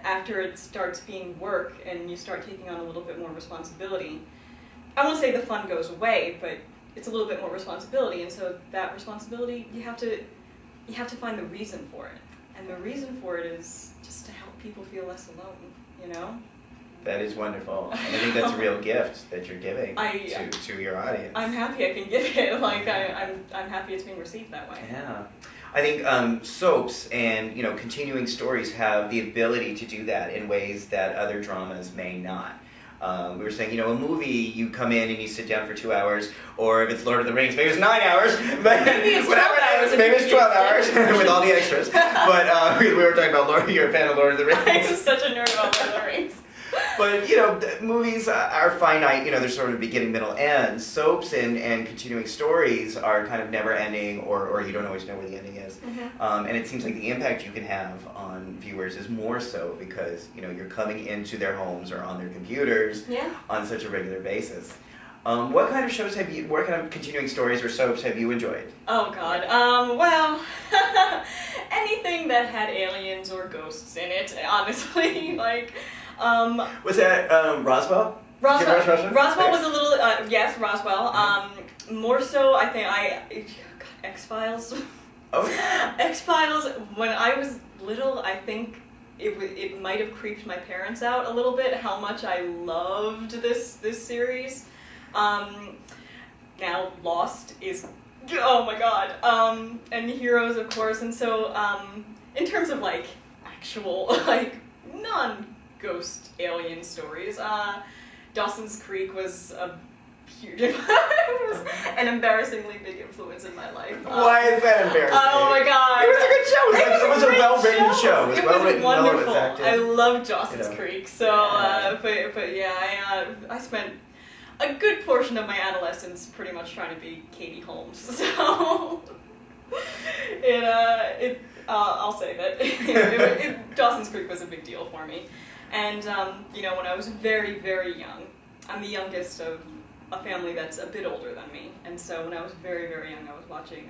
after it starts being work and you start taking on a little bit more responsibility, I won't say the fun goes away, but it's a little bit more responsibility, and so that responsibility, you have to find the reason for it, and the reason for it is just to help people feel less alone, you know? That is wonderful. And I think that's a real gift that you're giving to your audience. I'm happy I can give it. Like I'm happy it's being received that way. Yeah, I think soaps and, you know, continuing stories have the ability to do that in ways that other dramas may not. We were saying, you know, a movie, you come in and you sit down for 2 hours, or if it's Lord of the Rings, maybe it's 9 hours, but maybe it's 12 hours. Maybe it's 12 hours with all the extras. But we were talking about you're a fan of Lord of the Rings. I'm such a nerd about Lord of the Rings. But, you know, movies are finite, you know, they're sort of beginning, middle, end. Soaps and continuing stories are kind of never ending, or you don't always know where the ending is. And it seems like the impact you can have on viewers is more so because, you know, you're coming into their homes or on their computers on such a regular basis. What kind of shows what kind of continuing stories or soaps have you enjoyed? Oh God, well, anything that had aliens or ghosts in it, honestly, like, was that Roswell? Roswell was a little, yes, Roswell. More so, I think, X-Files. Oh yeah. X-Files, when I was little, I think it might have creeped my parents out a little bit, how much I loved this series. Now, Lost is, oh my god, and Heroes, of course, and so, in terms of, like, actual, like, non-ghost alien stories, Dawson's Creek was a huge, was an embarrassingly big influence in my life. Why is that embarrassing? Oh my god. It was a good show. It was a well-written show. It was wonderful. I loved Dawson's Creek. So, but yeah, I spent a good portion of my adolescence pretty much trying to be Katie Holmes. So, I'll say that Dawson's Creek was a big deal for me. And, you know, when I was very, very young, I'm the youngest of a family that's a bit older than me, and so when I was very, very young, I was watching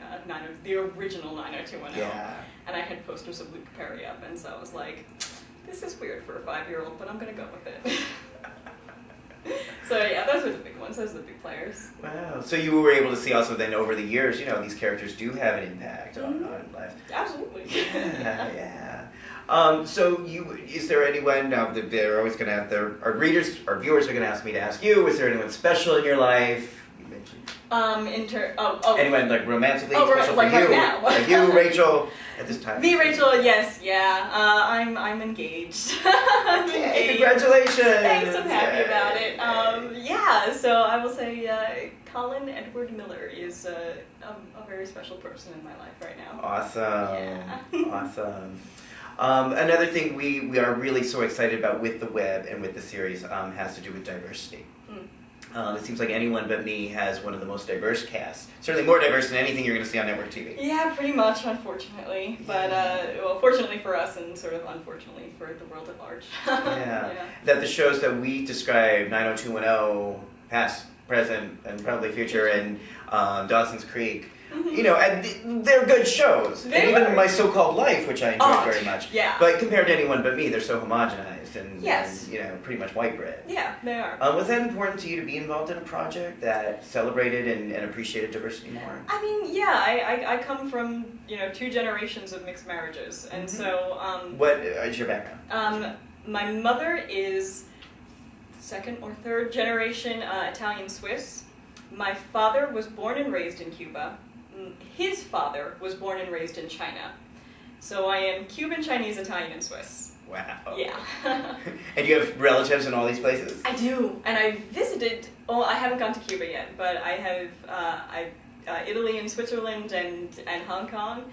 the original 90210, Yeah. and I had posters of Luke Perry up, and so I was like, this is weird for a 5-year-old, but I'm gonna go with it. So yeah, those are the big ones. Those are the big players. Wow. So you were able to see also then over the years, these characters do have an impact on life. Absolutely. Yeah. So is there anyone now that they're always going to have our readers, our viewers are going to ask me to ask you? Is there anyone special in your life? You mentioned. Anyone like romantically special like for you? right now. Like you, Rachel, at this time. Me, Rachel. Yes, yeah. I'm engaged. I'm Okay, engaged. congratulations. Thanks, I'm happy about it. Yay. Yeah, so I will say Colin Edward Miller is a very special person in my life right now. Awesome. Yeah. Awesome. Another thing we are really so excited about with the web and with the series has to do with diversity. It seems like Anyone But Me has one of the most diverse casts. Certainly more diverse than anything you're going to see on network TV. Yeah, pretty much, unfortunately. But, well, fortunately for us and sort of unfortunately for the world at large. Yeah. That the shows that we describe, 90210, past, present, and probably future, and Dawson's Creek, and they're good shows. They and even were. My So-Called Life, which I enjoyed very much. Yeah. But compared to Anyone But Me, they're so homogenized and, Yes. and pretty much white bread. Yeah, they are. Was that important to you to be involved in a project that celebrated and appreciated diversity more? I mean, yeah, I come from, 2 generations of mixed marriages, and so... What is your background? My mother is 2nd or 3rd generation Italian-Swiss. My father was born and raised in Cuba. His father was born and raised in China. So I am Cuban, Chinese, Italian, and Swiss. Wow. Yeah. And you have relatives in all these places? I do. And I visited, I haven't gone to Cuba yet, but I have Italy and Switzerland and Hong Kong.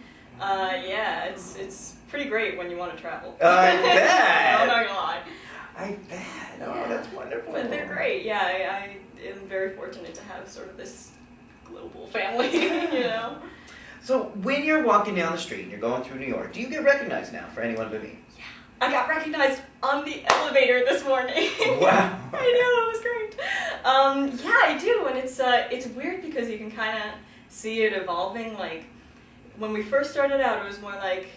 Yeah, it's pretty great when you want to travel. I bet. I'm not gonna lie. I bet. Oh, Yeah. that's wonderful. But they're great. Yeah, I am very fortunate to have sort of this global family, So when you're walking down the street and you're going through New York, do you get recognized now for Anyone But Me? Yeah. I got recognized on the elevator this morning. Wow. I know, it was great. Yeah, I do, and it's weird because you can kind of see it evolving. Like, when we first started out, it was more like,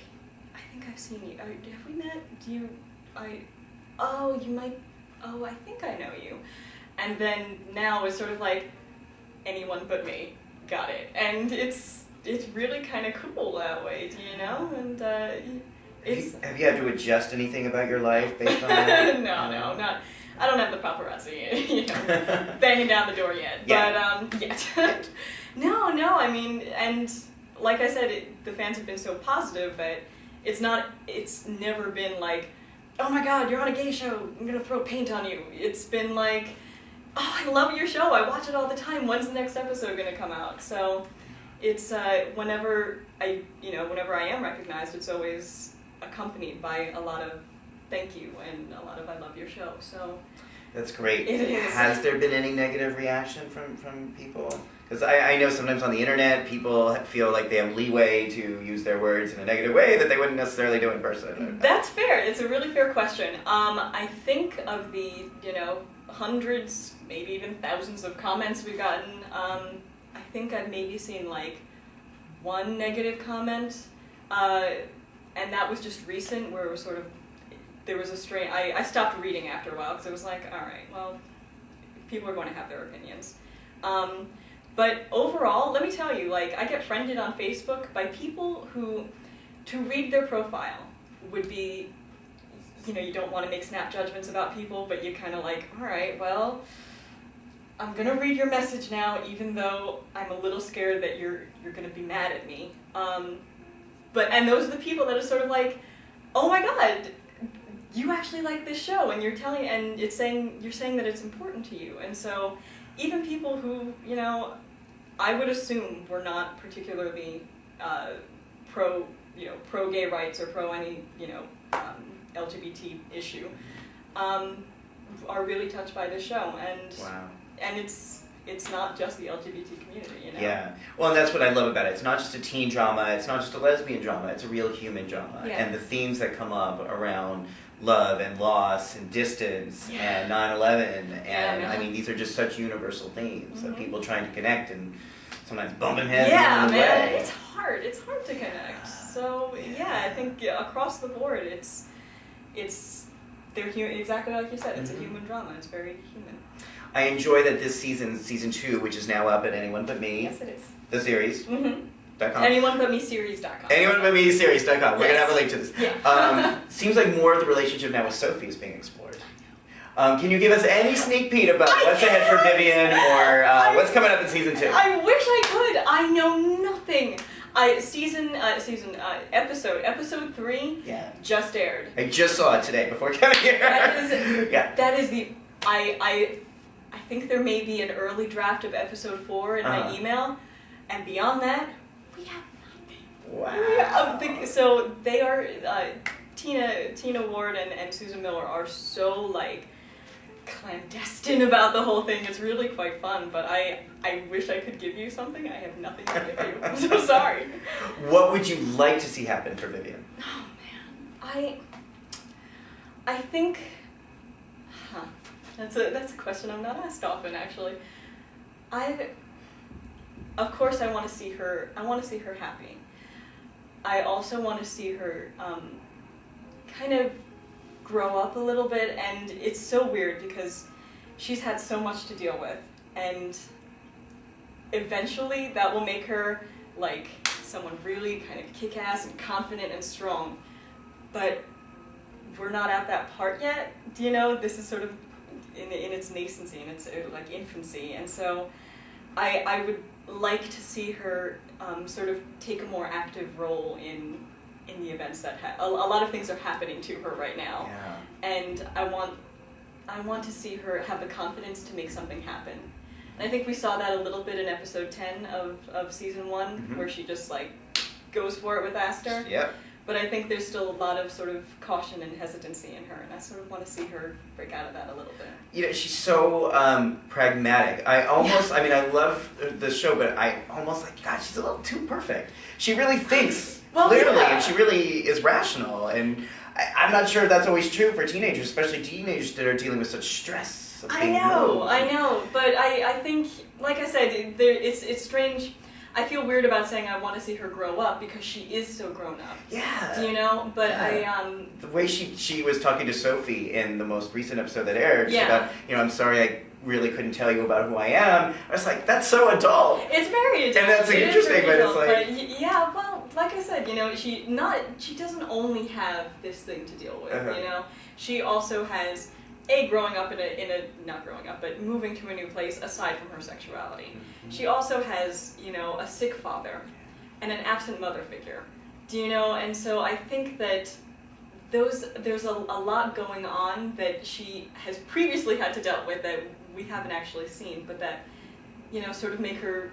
I think I've seen you. Have we met? I think I know you. And then now it's sort of like, Anyone But Me, got it. And it's really kind of cool that way, and it's... Have you had to adjust anything about your life based on that? No, not. I don't have the paparazzi, banging down the door yet. Yeah. But yet. No. I mean, and like I said, the fans have been so positive that it's never been like, oh my God, you're on a gay show. I'm gonna throw paint on you. It's been like, oh, I love your show. I watch it all the time. When's the next episode gonna come out? So it's whenever I am recognized, it's always accompanied by a lot of thank you and a lot of I love your show. So That's great. it is. Has there been any negative reaction from people? Because I know sometimes on the internet people feel like they have leeway to use their words in a negative way that they wouldn't necessarily do in person. That's fair. It's a really fair question. I think of the hundreds, maybe even thousands of comments we've gotten. I think I've maybe seen like one negative comment, and that was just recent, where it was sort of, there was a strain. I stopped reading after a while because it was like, all right, well, people are going to have their opinions. But overall, let me tell you, like, I get friended on Facebook by people who, to read their profile, would be, you don't want to make snap judgments about people, but you kind of like, all right, well, I'm gonna read your message now, even though I'm a little scared that you're gonna be mad at me. And those are the people that are sort of like, oh my God, you actually like this show, and you're saying that it's important to you, and so even people who, I would assume were not particularly pro gay rights or pro any, LGBT issue, are really touched by this show, and Wow. and it's not just the LGBT community, Yeah. Well, and that's what I love about it. It's not just a teen drama. It's not just a lesbian drama. It's a real human drama. Yeah. And the themes that come up around love and loss and distance and 9/11 and Yeah, I mean these are just such universal themes of Mhm. people trying to connect and sometimes bumping heads Yeah, along the man, way. it's hard. It's hard to connect. So yeah, I think across the board, it's they're exactly like you said. It's a human drama. It's very human. I enjoy that this season 2, which is now up at Anyone But Me, Yes, it is. the series. Mm-hmm. .com. AnyoneButMeSeries.com. AnyoneButMeSeries.com. We're gonna have a link to this. Yeah. Seems like more of the relationship now with Sophie is being explored. Can you give us any sneak peek about what's ahead for Vivian or what's coming up in season 2? I wish I could. I know nothing. Episode 3 Yeah. just aired. I just saw it today before coming here. That is the I think there may be an early draft of episode 4 in my email, and beyond that, we have nothing. Wow. So they are Tina Ward and Susan Miller are so like clandestine about the whole thing. It's really quite fun, but I wish I could give you something. I have nothing to give you. I'm so sorry. What would you like to see happen for Vivian? Oh man, I think, that's a question I'm not asked often actually. Of course I want to see her. I want to see her happy. I also want to see her kind of grow up a little bit, and it's so weird because she's had so much to deal with, and eventually that will make her like someone really kind of kick-ass and confident and strong, but we're not at that part yet. Do you know? This is sort of in its nascency, in its like infancy, and so I would like to see her sort of take a more active role in the events that a lot of things are happening to her right now, and I want to see her have the confidence to make something happen. And I think we saw that a little bit in episode 10 of season 1, where she just like goes for it with Aster. Yep. But I think there's still a lot of sort of caution and hesitancy in her, and I sort of want to see her break out of that a little bit. You know, she's so pragmatic. I mean, I love the show, but I almost like, God, she's a little too perfect. She really thinks clearly, and she really is rational, and I'm not sure if that's always true for teenagers, especially teenagers that are dealing with such stress. I know, but I think, like I said, it's strange. I feel weird about saying I want to see her grow up because she is so grown up. Yeah. Do you know? But the way she was talking to Sophie in the most recent episode that aired, about, I'm sorry I really couldn't tell you about who I am. I was like, that's so adult. It's very adult. And that's like, interesting, but it's like... But yeah, well, like I said, she doesn't only have this thing to deal with, She also has... growing up not growing up, but moving to a new place aside from her sexuality. She also has, a sick father and an absent mother figure. Do you know? And so I think that there's a lot going on that she has previously had to deal with that we haven't actually seen, but that, sort of make her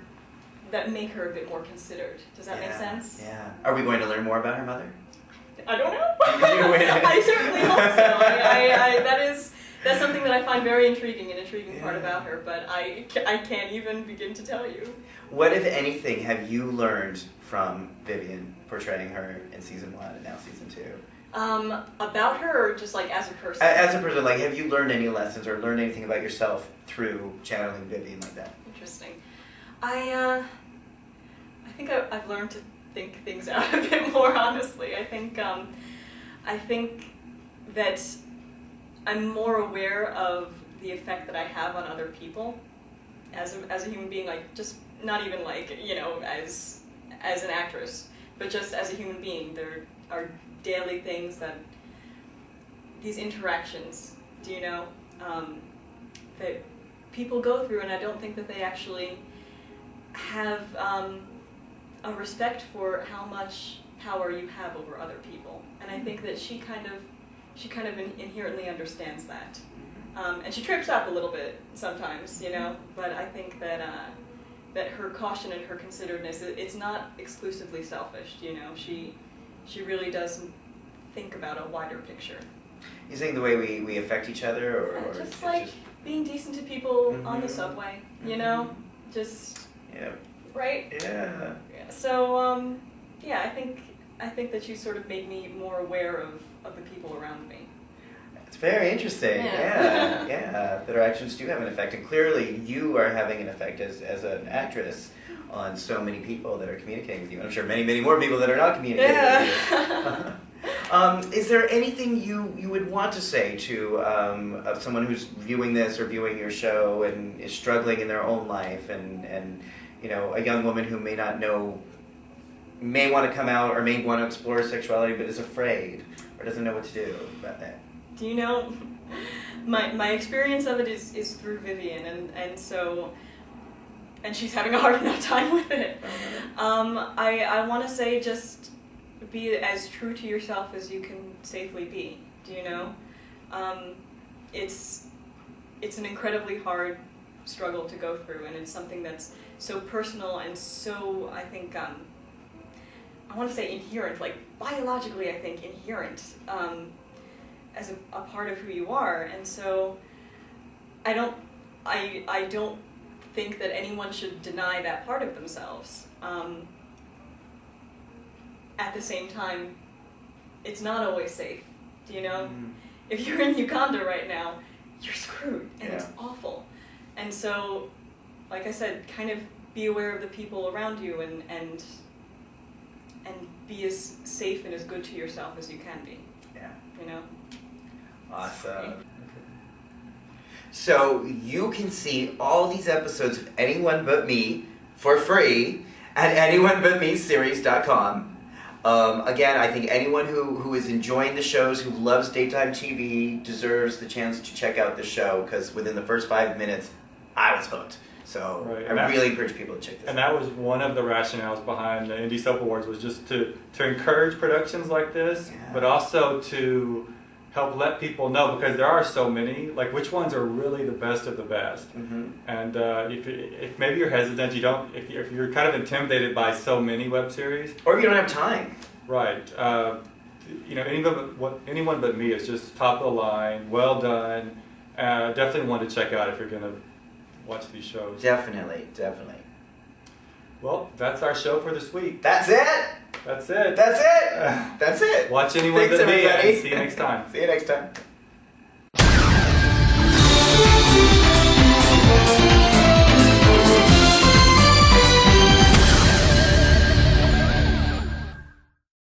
a bit more considered. Does that make sense? Yeah. Are we going to learn more about her mother? I don't know. I certainly hope so. That's something that I find very intriguing, an intriguing part about her, but I can't even begin to tell you. What, if anything, have you learned from Vivian portraying her in season 1 and now season 2? About her, or just like as a person? As a person, like, have you learned any lessons or learned anything about yourself through channeling Vivian like that? Interesting. I think I've learned to think things out a bit more honestly. I think that I'm more aware of the effect that I have on other people as a human being, like just not even like, as an actress, but just as a human being. There are daily things that these interactions, that people go through, and I don't think that they actually have a respect for how much power you have over other people. And I think that she kind of inherently understands that. And she trips up a little bit sometimes, but I think that that her caution and her considerateness, it's not exclusively selfish, she really does think about a wider picture. You think the way we affect each other, or just like being decent to people on the subway, just right? Yeah. So I think that she sort of made me more aware of the people around me. It's very interesting. Yeah. That our actions do have an effect, and clearly you are having an effect as an actress on so many people that are communicating with you. I'm sure many, many more people that are not communicating with you. Is there anything you would want to say to someone who's viewing this or viewing your show and is struggling in their own life, and you know, a young woman who may not know, may want to come out or may want to explore sexuality but is afraid or doesn't know what to do about that? Do you know, my experience of it is through Vivian, and so, and she's having a hard enough time with it. I want to say just be as true to yourself as you can safely be. Do you know? It's an incredibly hard struggle to go through, and it's something that's so personal and so, I think, I want to say inherent, like biologically, I think, inherent as a part of who you are. And so I don't think that anyone should deny that part of themselves. At the same time, it's not always safe. Do you know? Mm-hmm. If you're in Uganda right now, you're screwed, and it's awful. And so, like I said, kind of be aware of the people around you, and be as safe and as good to yourself as you can be. Yeah. You know? Awesome. So you can see all these episodes of Anyone But Me for free at anyoneButMeSeries.com. Again, I think anyone who is enjoying the shows, who loves daytime TV, deserves the chance to check out the show, because within the first 5 minutes, I was hooked. So I really encourage people to check this out. And that was one of the rationales behind the Indie Soap Awards, was just to encourage productions like this, but also to help let people know, because there are so many, like which ones are really the best of the best. Mm-hmm. And if maybe you're hesitant, if you're kind of intimidated by so many web series, or if you don't have time, right? You know, anyone but me is just top of the line, well done. Definitely one to check out if you're gonna watch these shows. Definitely. Well, that's our show for this week. That's it. That's it. That's it. That's it. Watch Anyone But Me, and see you next time. See you next time.